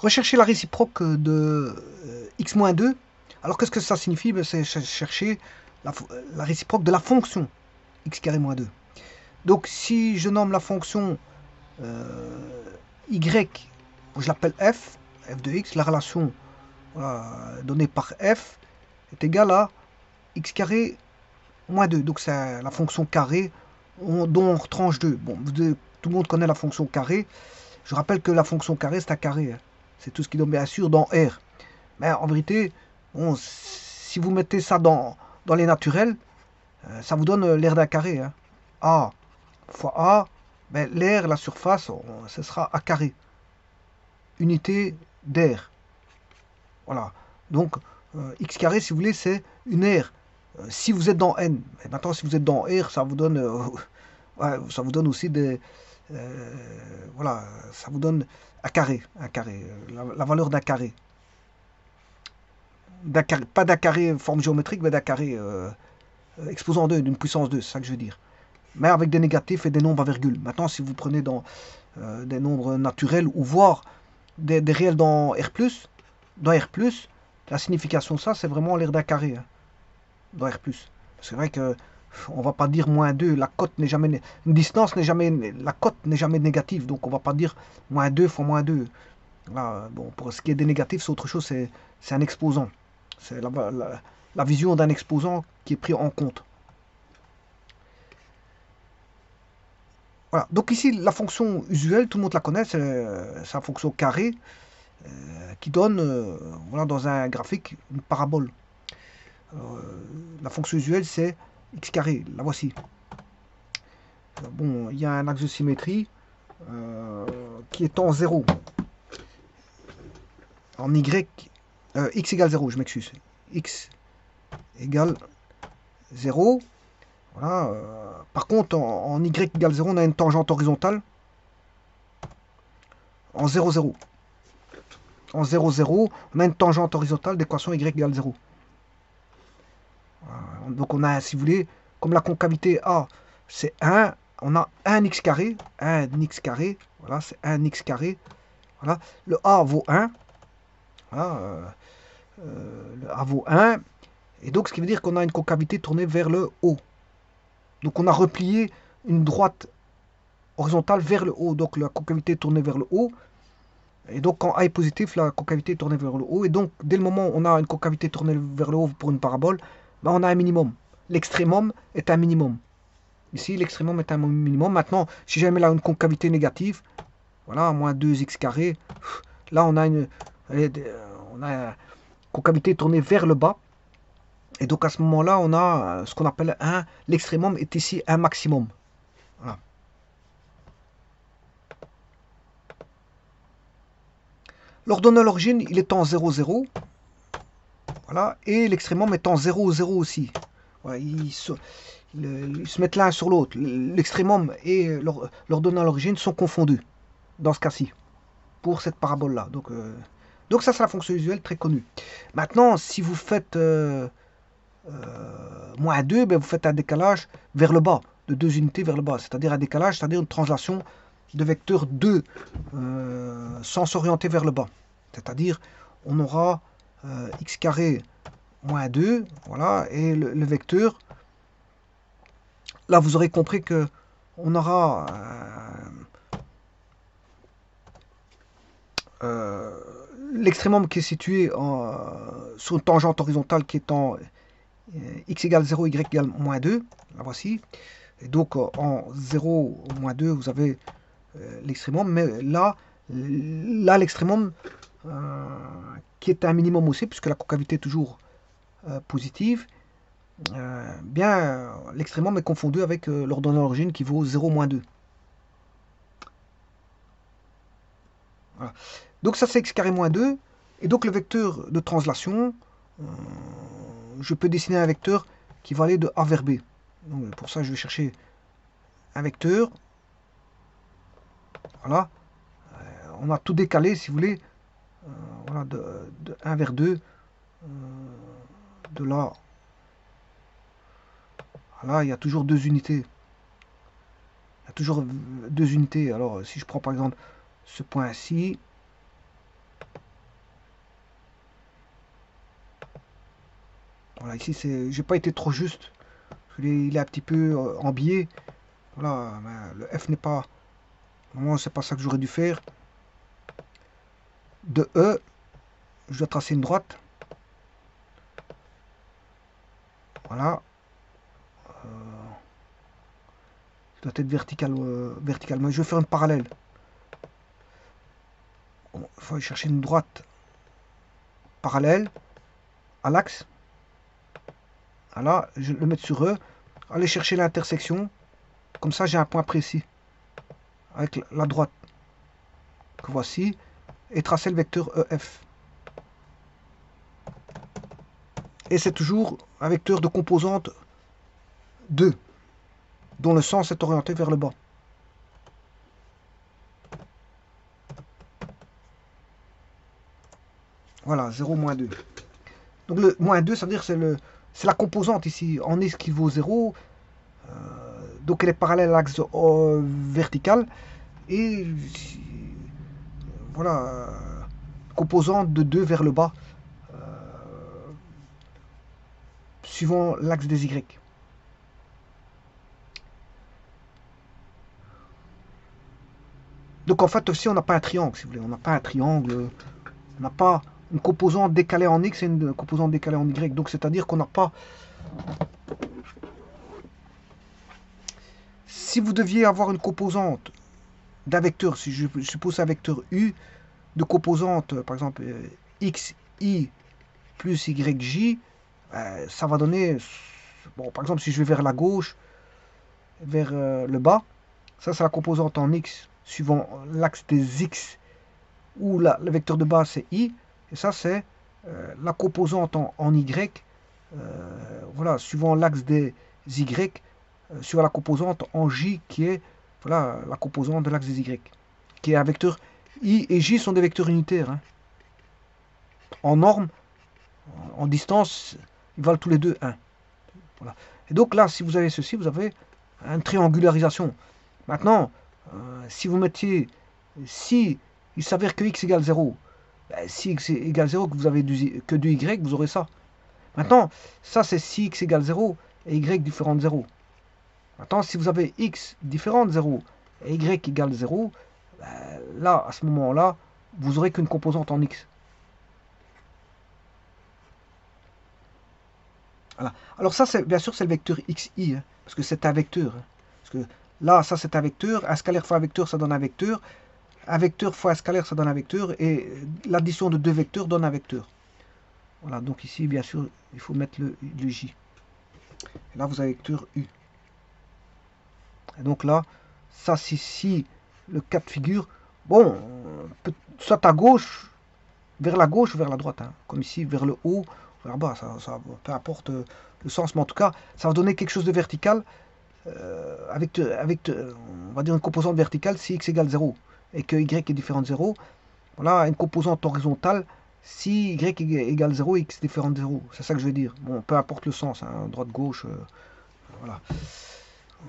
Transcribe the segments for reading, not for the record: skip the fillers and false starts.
Rechercher la réciproque de x-2. Alors qu'est-ce que ça signifie? C'est chercher la réciproque de la fonction x carré moins 2. Donc si je nomme la fonction y, je l'appelle f de x, la relation donnée par f est égale à x carré moins 2. Donc c'est la fonction carrée dont on retranche 2. Bon, tout le monde connaît la fonction carrée. Je rappelle que la fonction carrée, c'est un carré. Hein. C'est tout ce qui donne bien sûr dans R. Mais en vérité, bon, si vous mettez ça dans les naturels, ça vous donne l'aire d'un carré. Hein. A fois A, ben, l'aire, la surface, ce sera A carré. Unité d'air. Voilà. Donc, x carré, si vous voulez, c'est une aire. Si vous êtes dans n, et maintenant si vous êtes dans R, ça vous donne, ouais, ça vous donne aussi des, voilà, ça vous donne un carré, la valeur d'un carré. Pas d'un carré forme géométrique, mais d'un carré exposant 2, d'une puissance 2, c'est ça que je veux dire. Mais avec des négatifs et des nombres à virgule. Maintenant, si vous prenez dans des nombres naturels ou voire des réels dans R+, la signification de ça, c'est vraiment l'aire d'un carré, hein, dans R+. C'est vrai que on va pas dire moins 2, la cote n'est jamais, une distance n'est jamais, la cote n'est jamais négative, donc on va pas dire moins 2 fois moins 2. Là, bon, pour ce qui est des négatifs, c'est autre chose, c'est un exposant. C'est la vision d'un exposant qui est pris en compte. Voilà. Donc ici, la fonction usuelle, tout le monde la connaît, c'est la fonction carré qui donne, voilà, dans un graphique, une parabole. La fonction usuelle, c'est x carré, la voici. Bon, il y a un axe de symétrie qui est en 0. En y, x égale 0, je m'excuse. X égale 0. Voilà. Par contre, en y égale 0, on a une tangente horizontale en 0, 0. En 0, 0, on a une tangente horizontale d'équation y égale 0. Voilà. Donc on a, si vous voulez, comme la concavité A, c'est 1, on a 1 x carré, voilà, c'est 1 x carré. Voilà. Le A vaut 1. Voilà, le A vaut 1. Et donc, ce qui veut dire qu'on a une concavité tournée vers le haut. Donc, on a replié une droite horizontale vers le haut. Donc, la concavité est tournée vers le haut. Et donc, quand A est positif, la concavité est tournée vers le haut. Et donc, dès le moment où on a une concavité tournée vers le haut pour une parabole, ben, on a un minimum. L'extrémum est un minimum. Ici, l'extrémum est un minimum. Maintenant, si jamais là une concavité négative, voilà, moins 2x carré, là, on a une concavité tournée vers le bas. Et donc à ce moment-là, on a ce qu'on appelle l'extrémum est ici un maximum. Voilà. L'ordonnée à l'origine, il est en 0, 0. Voilà. Et l'extrémum est en 0, 0 aussi. Voilà. Ils se mettent l'un sur l'autre. L'extrémum et l'ordonnée à l'origine sont confondus dans ce cas-ci, pour cette parabole-là. Donc ça, c'est la fonction usuelle très connue. Maintenant, si vous faites moins 2, ben vous faites un décalage vers le bas, de 2 unités vers le bas, c'est-à-dire un décalage, c'est-à-dire une translation de vecteur 2 sans s'orienter vers le bas. C'est-à-dire, on aura x carré moins 2, voilà, et le vecteur, là vous aurez compris que on aura l'extrémum qui est situé sur une tangente horizontale qui est en x égale 0, y égale moins 2, la voici. Et donc en 0 moins 2, vous avez l'extrémum, mais là l'extrémum qui est un minimum aussi, puisque la concavité est toujours positive, bien l'extrémum est confondu avec l'ordonnée d'origine qui vaut 0 moins 2. Voilà. Donc ça c'est x carré moins 2, et donc le vecteur de translation, je peux dessiner un vecteur qui va aller de A vers B. Donc, pour ça, je vais chercher un vecteur. Voilà. On a tout décalé, si vous voulez. Voilà, de 1 vers 2. De là. Voilà, il y a toujours 2 unités. Il y a toujours 2 unités. Alors, si je prends par exemple ce point-ci. Voilà, ici, j'ai pas été trop juste. Il est un petit peu en biais. Voilà, le F n'est pas... Normalement, c'est pas ça que j'aurais dû faire. De E, je dois tracer une droite. Voilà. Ça doit être vertical, verticalement. Je vais faire une parallèle. Il faut aller chercher une droite parallèle à l'axe. Voilà, je vais le mettre sur E. Aller chercher l'intersection. Comme ça, j'ai un point précis. Avec la droite que voici. Et tracer le vecteur EF. Et c'est toujours un vecteur de composante 2, dont le sens est orienté vers le bas. Voilà, 0, moins 2. Donc le moins 2, ça veut dire que c'est la composante ici, en X qui vaut 0. Donc elle est parallèle à l'axe vertical. Et voilà, composante de 2 vers le bas, suivant l'axe des Y. Donc en fait aussi on n'a pas un triangle, si vous voulez. On n'a pas un triangle, on n'a pas une composante décalée en X et une composante décalée en Y. Donc c'est-à-dire qu'on n'a pas... Si vous deviez avoir une composante d'un vecteur, si je suppose un vecteur U, de composante, par exemple, xi plus yj, ça va donner... Bon, par exemple, si je vais vers la gauche, vers le bas, ça c'est la composante en X, suivant l'axe des X, où le vecteur de base c'est I, et ça c'est la composante en Y, voilà, suivant l'axe des Y, sur la composante en J, qui est voilà, la composante de l'axe des Y, qui est un vecteur I et J sont des vecteurs unitaires. Hein. En norme, en distance, ils valent tous les deux 1. Voilà. Et donc là, si vous avez ceci, vous avez une triangularisation. Maintenant, si vous mettiez, si il s'avère que x égale 0, ben, si x égale 0, que vous avez que du y, vous aurez ça. Maintenant, ça c'est si x égale 0 et y différent de 0. Maintenant, si vous avez x différent de 0 et y égale 0, ben, là, à ce moment-là, vous aurez qu'une composante en x. Voilà. Alors ça, bien sûr, c'est le vecteur xi, hein, parce que c'est un vecteur. Hein, parce que là, ça c'est un vecteur, un scalaire fois un vecteur, ça donne un vecteur fois un scalaire, ça donne un vecteur, et l'addition de deux vecteurs donne un vecteur. Voilà, donc ici, bien sûr, il faut mettre le j. Et là, vous avez vecteur u. Et donc là, ça, si le cas de figure, bon, soit à gauche, vers la gauche ou vers la droite, hein, comme ici, vers le haut, vers le bas, ça peu importe le sens, mais en tout cas, ça va donner quelque chose de vertical, avec, on va dire, une composante verticale si x égale 0 et que y est différent de 0. Voilà, une composante horizontale si y égale 0 et x différent de 0. C'est ça que je veux dire. Bon, peu importe le sens, hein, droite, gauche, voilà.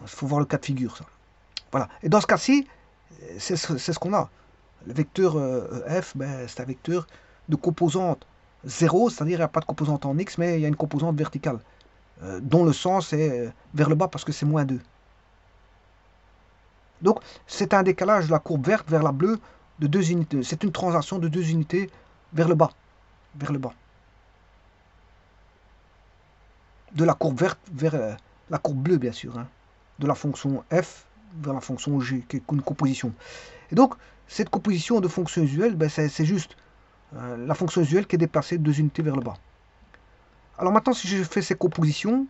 Il faut voir le cas de figure, ça. Voilà. Et dans ce cas-ci, c'est ce qu'on a. Le vecteur f, ben, c'est un vecteur de composante 0, c'est-à-dire qu'il n'y a pas de composante en x, mais il y a une composante verticale, dont le sens est vers le bas parce que c'est moins 2. Donc, c'est un décalage de la courbe verte vers la bleue de 2 unités. C'est une translation de 2 unités vers le bas. Vers le bas. De la courbe verte vers la courbe bleue, bien sûr. Hein. De la fonction f vers la fonction g, qui est une composition. Et donc, cette composition de fonctions usuelles, ben, c'est juste la fonction usuelle qui est déplacée de 2 unités vers le bas. Alors maintenant, si je fais ces compositions,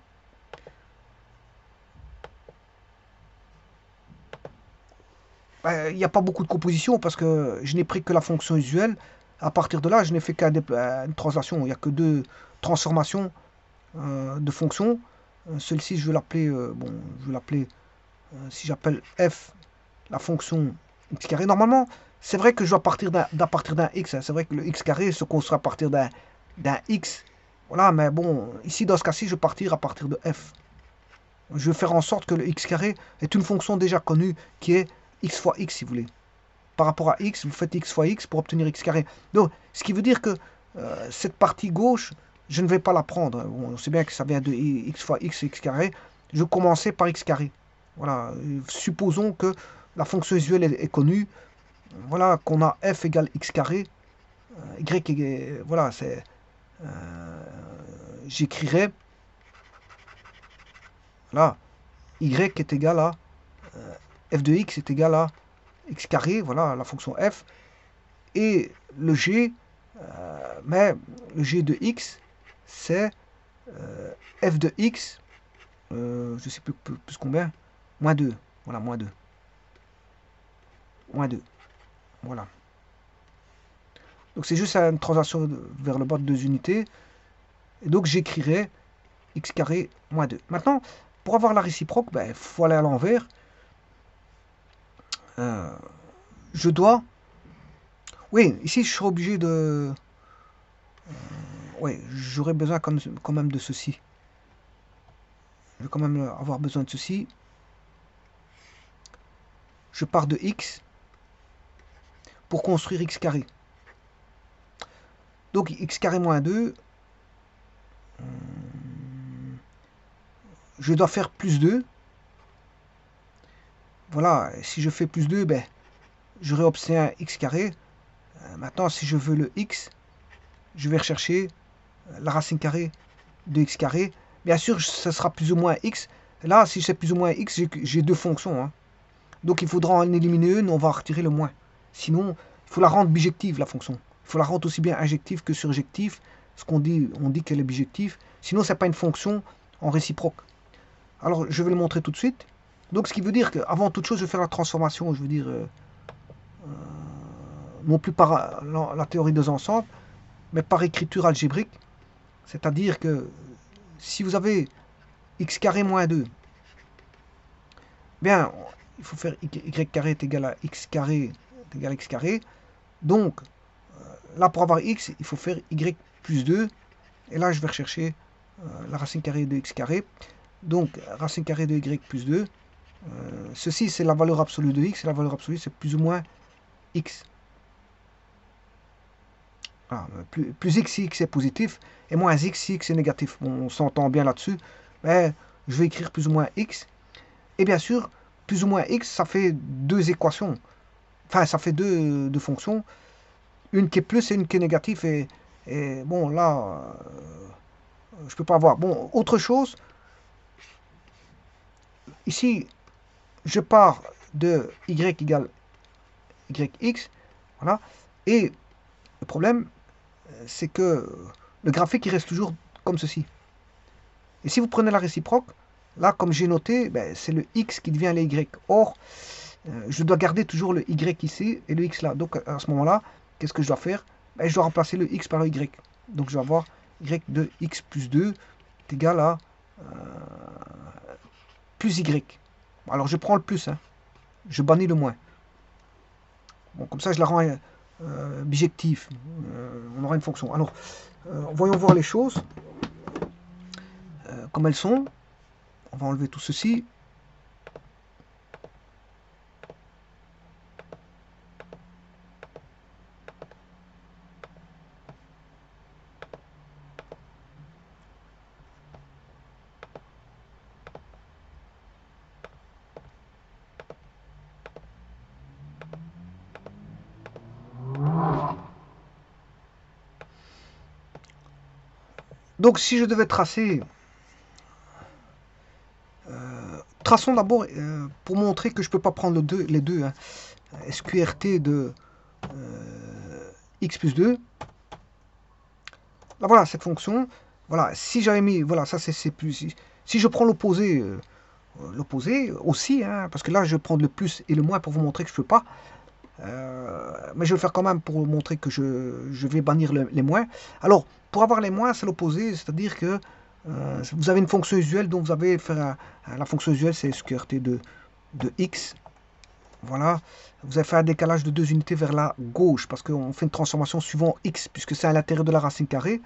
il n'y a pas beaucoup de compositions parce que je n'ai pris que la fonction usuelle. À partir de là, je n'ai fait qu'une translation. Il n'y a que 2 transformations de fonctions. Celle-ci, je vais l'appeler, bon, je vais l'appeler, si j'appelle f la fonction x carré. Normalement, c'est vrai que je dois partir d'un x. Hein. C'est vrai que le x carré se construit à partir d'un x. Voilà, mais bon, ici, dans ce cas-ci, je vais partir à partir de f. Je vais faire en sorte que le x carré est une fonction déjà connue qui est x fois x, si vous voulez. Par rapport à x, vous faites x fois x pour obtenir x carré. Donc, ce qui veut dire que cette partie gauche, je ne vais pas la prendre. Bon, on sait bien que ça vient de x fois x carré. Je commençais par x carré. Voilà, supposons que la fonction usuelle est connue. Voilà, qu'on a f égale x carré. Y, voilà, c'est... j'écrirai, là, y est égal à f de x est égal à x carré, voilà la fonction f, et le g, mais le g de x, c'est f de x, je sais plus combien, moins 2, voilà, moins 2, voilà. Donc c'est juste une translation vers le bas de 2 unités, et donc j'écrirai x carré moins 2. Maintenant, pour avoir la réciproque, ben, il faut aller à l'envers. Je dois... Oui, ici je serai obligé de... oui, j'aurai besoin quand même de ceci. Je vais quand même avoir besoin de ceci. Je pars de x pour construire x carré. Donc x carré moins 2, je dois faire plus 2. Voilà, si je fais plus 2, ben, j'aurai obtenu un x carré. Maintenant, si je veux le x, je vais rechercher la racine carrée de x carré. Bien sûr, ce sera plus ou moins x. Là, si c'est plus ou moins x, j'ai deux fonctions. Hein. Donc, il faudra en éliminer une, on va retirer le moins. Sinon, il faut la rendre bijective, la fonction. Il faut la rendre aussi bien injective que surjective. Ce qu'on dit, on dit qu'elle est bijective. Sinon, ce n'est pas une fonction en réciproque. Alors, je vais le montrer tout de suite. Donc, ce qui veut dire qu'avant toute chose, je vais faire la transformation, je veux dire, non plus par la théorie des ensembles, mais par écriture algébrique. C'est-à-dire que si vous avez x carré moins 2, bien, il faut faire y carré est égal à x carré est égal à x carré. Donc, là, pour avoir x, il faut faire y plus 2. Et là, je vais rechercher la racine carrée de x carré. Donc, racine carrée de y plus 2. Ceci, c'est la valeur absolue de x. Et la valeur absolue, c'est plus ou moins x. Ah, plus x si x est positif. Et moins x si x est négatif. Bon, on s'entend bien là-dessus. Mais je vais écrire plus ou moins x. Et bien sûr, plus ou moins x, ça fait deux équations. Enfin, ça fait deux fonctions. Une qui est plus et une qui est négative. Et bon, là, je peux pas avoir. Bon, autre chose. Ici, je pars de y égale yx. Voilà. Et le problème, c'est que le graphique, il reste toujours comme ceci. Et si vous prenez la réciproque, là, comme j'ai noté, ben, c'est le x qui devient le y. Or, je dois garder toujours le y ici et le x là. Donc, à ce moment-là, qu'est-ce que je dois faire? Ben, je dois remplacer le x par le y. Donc, je vais avoir y de x plus 2 est égal à plus y. Alors, je prends le plus. Hein. Je bannis le moins. Bon, comme ça, je la rends bijective. On aura une fonction. Alors, voyons voir les choses comme elles sont. On va enlever tout ceci. Donc, si je devais tracer, traçons d'abord pour montrer que je ne peux pas prendre les deux. Hein. SQRT de x plus 2. Là, voilà cette fonction. Voilà, si j'avais mis, voilà, ça c'est plus. Si je prends l'opposé, l'opposé aussi, hein, parce que là je vais prendre le plus et le moins pour vous montrer que je ne peux pas. Mais je vais le faire quand même pour montrer que je vais bannir les moins. Alors, pour avoir les moins, c'est l'opposé, c'est-à-dire que vous avez une fonction usuelle, donc vous avez faire la fonction usuelle, c'est SQRT de x. Voilà, vous avez fait un décalage de 2 unités vers la gauche, parce qu'on fait une transformation suivant x, puisque c'est à l'intérieur de la racine carrée.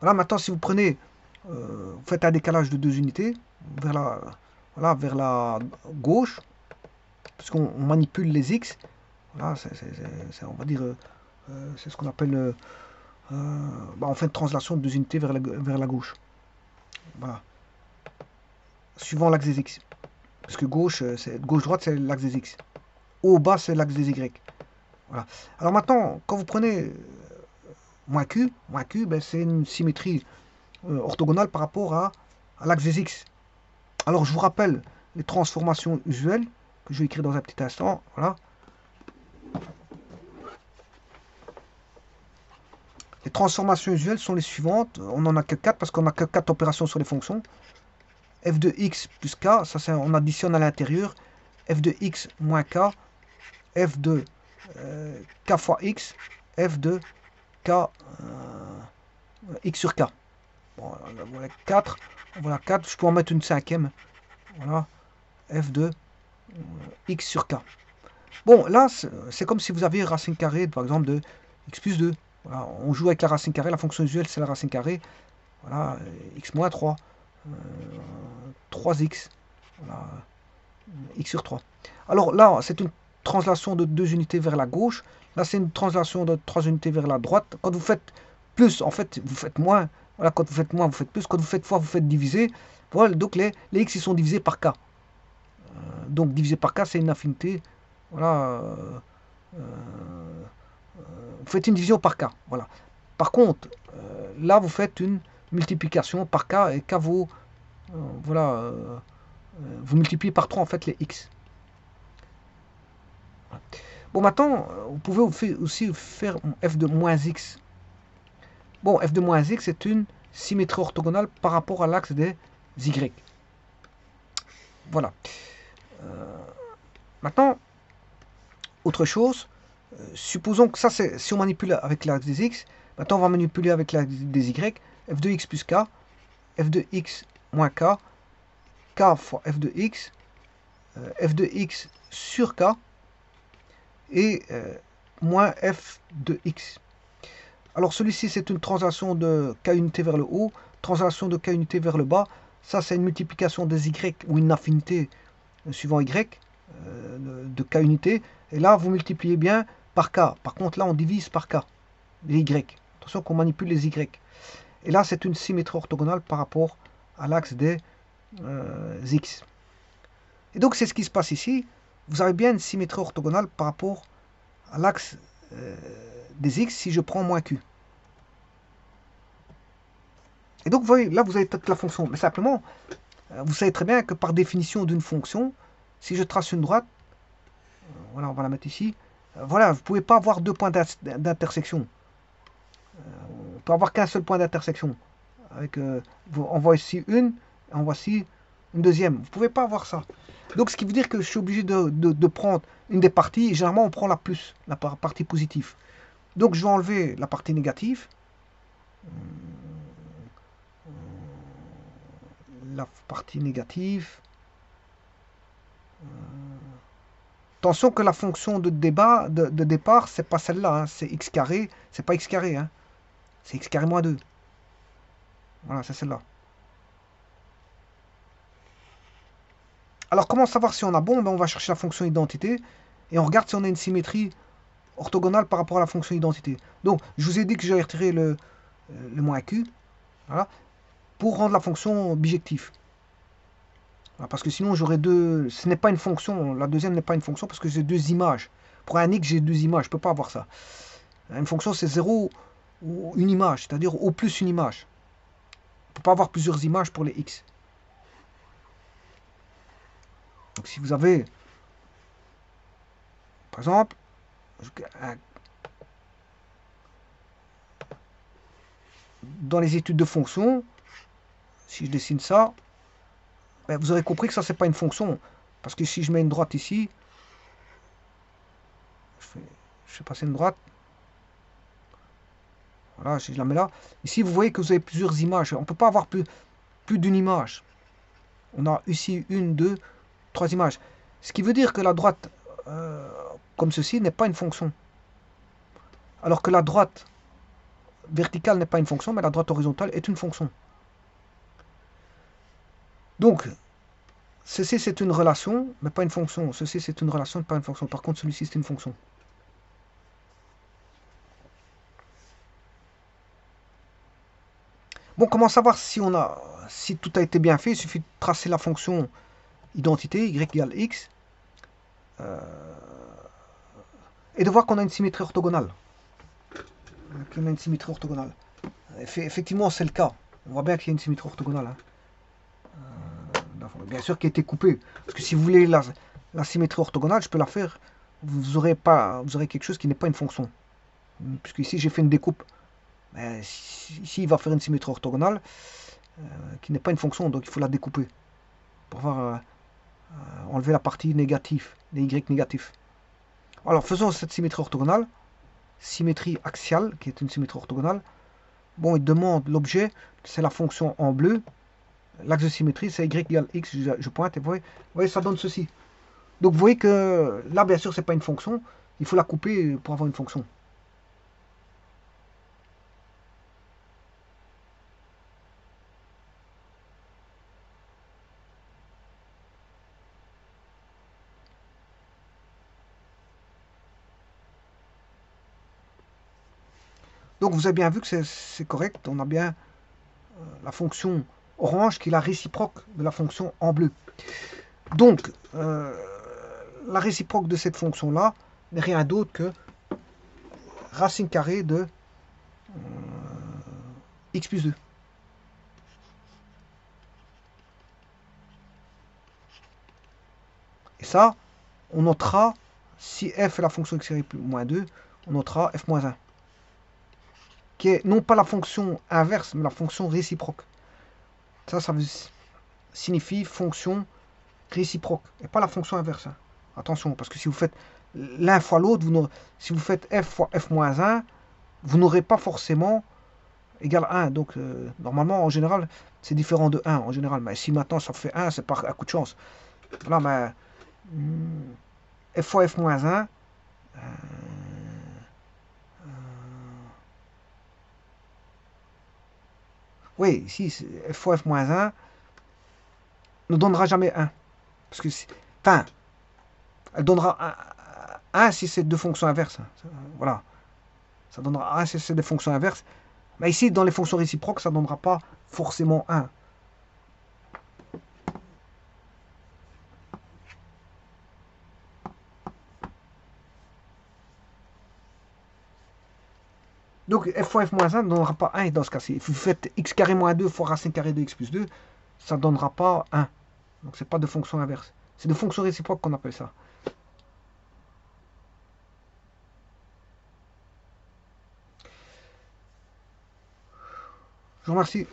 Voilà, maintenant si vous prenez, vous faites un décalage de 2 unités vers la, voilà, vers la gauche, puisqu'on manipule les x. Voilà, on va dire, c'est ce qu'on appelle on fait une translation de 2 unités vers la gauche. Voilà. Suivant l'axe des X. Parce que gauche-droite, c'est l'axe des X. Haut-bas, c'est l'axe des Y. Voilà. Alors maintenant, quand vous prenez moins Q, ben, c'est une symétrie orthogonale par rapport à l'axe des X. Alors je vous rappelle les transformations usuelles que je vais écrire dans un petit instant. Voilà. Les transformations usuelles sont les suivantes. On n'en a que 4 parce qu'on n'a que 4 opérations sur les fonctions. F de x plus k, ça on additionne à l'intérieur. F de x moins k. F de k fois x. F de k x sur k. Bon, voilà 4. Voilà 4. Je peux en mettre une cinquième. Voilà. F de x sur k. Bon, là, c'est comme si vous aviez racine carrée, par exemple, de x plus 2. Voilà, on joue avec la racine carrée. La fonction usuelle, c'est la racine carrée. Voilà, x moins 3. 3x. Voilà, x sur 3. Alors là, c'est une translation de 2 unités vers la gauche. Là, c'est une translation de 3 unités vers la droite. Quand vous faites plus, en fait, vous faites moins. Voilà, quand vous faites moins, vous faites plus. Quand vous faites fois, vous faites diviser. Voilà, donc les x, ils sont divisés par k. Donc divisé par k, c'est une infinité. Voilà. Vous faites une division par k. Voilà. Par contre, là, vous faites une multiplication par k et k vaut. Voilà. Vous multipliez par 3 en fait les x. Bon, maintenant, vous pouvez aussi faire f de moins x. Bon, f de moins x, c'est une symétrie orthogonale par rapport à l'axe des y. Voilà. Maintenant, autre chose, supposons que ça, c'est si on manipule avec l'axe des x, maintenant on va manipuler avec l'axe des y, f de x plus k, f de x moins k, k fois f de x sur k, et moins f de x. Alors celui-ci, c'est une translation de k unité vers le haut, translation de k unité vers le bas. Ça, c'est une multiplication des y ou une affinité suivant y de k unité. Et là, vous multipliez bien par k. Par contre, là, on divise par k, les y. Attention qu'on manipule les y. Et là, c'est une symétrie orthogonale par rapport à l'axe des x. Et donc, c'est ce qui se passe ici. Vous avez bien une symétrie orthogonale par rapport à l'axe des x si je prends moins q. Et donc, vous voyez, là, vous avez toute la fonction. Mais simplement, vous savez très bien que par définition d'une fonction, si je trace une droite, voilà, on va la mettre ici, voilà, vous ne pouvez pas avoir deux points d'intersection. On peut avoir qu'un seul point d'intersection. Avec, on voit ici une, et on voit ici une deuxième. Vous ne pouvez pas avoir ça. Donc, ce qui veut dire que je suis obligé de prendre une des parties, et généralement, on prend la plus, la partie positive. Donc, je vais enlever la partie négative. La partie négative. Attention que la fonction de départ, c'est pas celle-là, hein, c'est x carré, c'est pas x carré, hein, c'est x carré moins 2. Voilà, c'est celle-là. Alors, comment savoir si on a bon? Ben, on va chercher la fonction identité et on regarde si on a une symétrie orthogonale par rapport à la fonction identité. Donc, je vous ai dit que j'allais retirer le moins q, voilà, pour rendre la fonction bijective. Voilà, parce que sinon, j'aurais deux... Ce n'est pas une fonction, la deuxième n'est pas une fonction parce que j'ai deux images. Pour un x, j'ai deux images, je ne peux pas avoir ça. Une fonction, c'est 0 ou une image, c'est-à-dire au plus une image. On ne peut pas avoir plusieurs images pour les x. Donc si vous avez, par exemple, dans les études de fonctions, si je dessine ça, ben vous aurez compris que ça, c'est pas une fonction. Parce que si je mets une droite ici, je fais passer une droite. Voilà, si je la mets là. Ici, vous voyez que vous avez plusieurs images. On ne peut pas avoir plus d'une image. On a ici une, deux, trois images. Ce qui veut dire que la droite, comme ceci, n'est pas une fonction. Alors que la droite verticale n'est pas une fonction, mais la droite horizontale est une fonction. Donc, ceci c'est une relation, mais pas une fonction. Ceci c'est une relation, pas une fonction. Par contre, celui-ci c'est une fonction. Bon, comment savoir si tout a été bien fait? Il suffit de tracer la fonction identité, y égale x, et de voir qu'on a une symétrie orthogonale. Qu'on a une symétrie orthogonale. Effectivement, c'est le cas. On voit bien qu'il y a une symétrie orthogonale, hein. Bien sûr qui a été coupée. Parce que si vous voulez la symétrie orthogonale, je peux la faire. Vous aurez quelque chose qui n'est pas une fonction. Puisque ici, j'ai fait une découpe. Mais ici, il va faire une symétrie orthogonale qui n'est pas une fonction. Donc, il faut la découper pour pouvoir enlever la partie négative, les y négatifs. Alors, faisons cette symétrie orthogonale. Symétrie axiale, qui est une symétrie orthogonale. Bon, il demande l'objet, c'est la fonction en bleu. L'axe de symétrie, c'est y égale x, je pointe, et vous voyez, ça donne ceci. Donc vous voyez que là, bien sûr, c'est pas une fonction. Il faut la couper pour avoir une fonction. Donc vous avez bien vu que c'est correct. On a bien la fonction orange qui est la réciproque de la fonction en bleu. Donc, la réciproque de cette fonction-là n'est rien d'autre que racine carrée de x plus 2. Et ça, on notera, si f est la fonction x carré plus moins 2, on notera f moins 1. Qui est non pas la fonction inverse, mais la fonction réciproque. Ça signifie fonction réciproque, et pas la fonction inverse. Attention, parce que si vous faites l'un fois l'autre, si vous faites f fois f moins 1, vous n'aurez pas forcément égal 1. Donc, normalement, en général, c'est différent de 1, en général. Mais si maintenant ça fait 1, c'est par un coup de chance. Voilà, mais f fois f moins 1, oui, ici, f fois f moins 1 ne donnera jamais 1. Parce que, enfin, elle donnera 1 si c'est deux fonctions inverses. Voilà. Ça donnera 1 si c'est des fonctions inverses. Mais ici, dans les fonctions réciproques, ça ne donnera pas forcément 1. Donc f fois f moins 1 ne donnera pas 1 dans ce cas-ci. Si vous faites x carré moins 2 fois racine carrée de x plus 2, ça ne donnera pas 1. Donc c'est pas de fonction inverse. C'est de fonction réciproque qu'on appelle ça. Je vous remercie.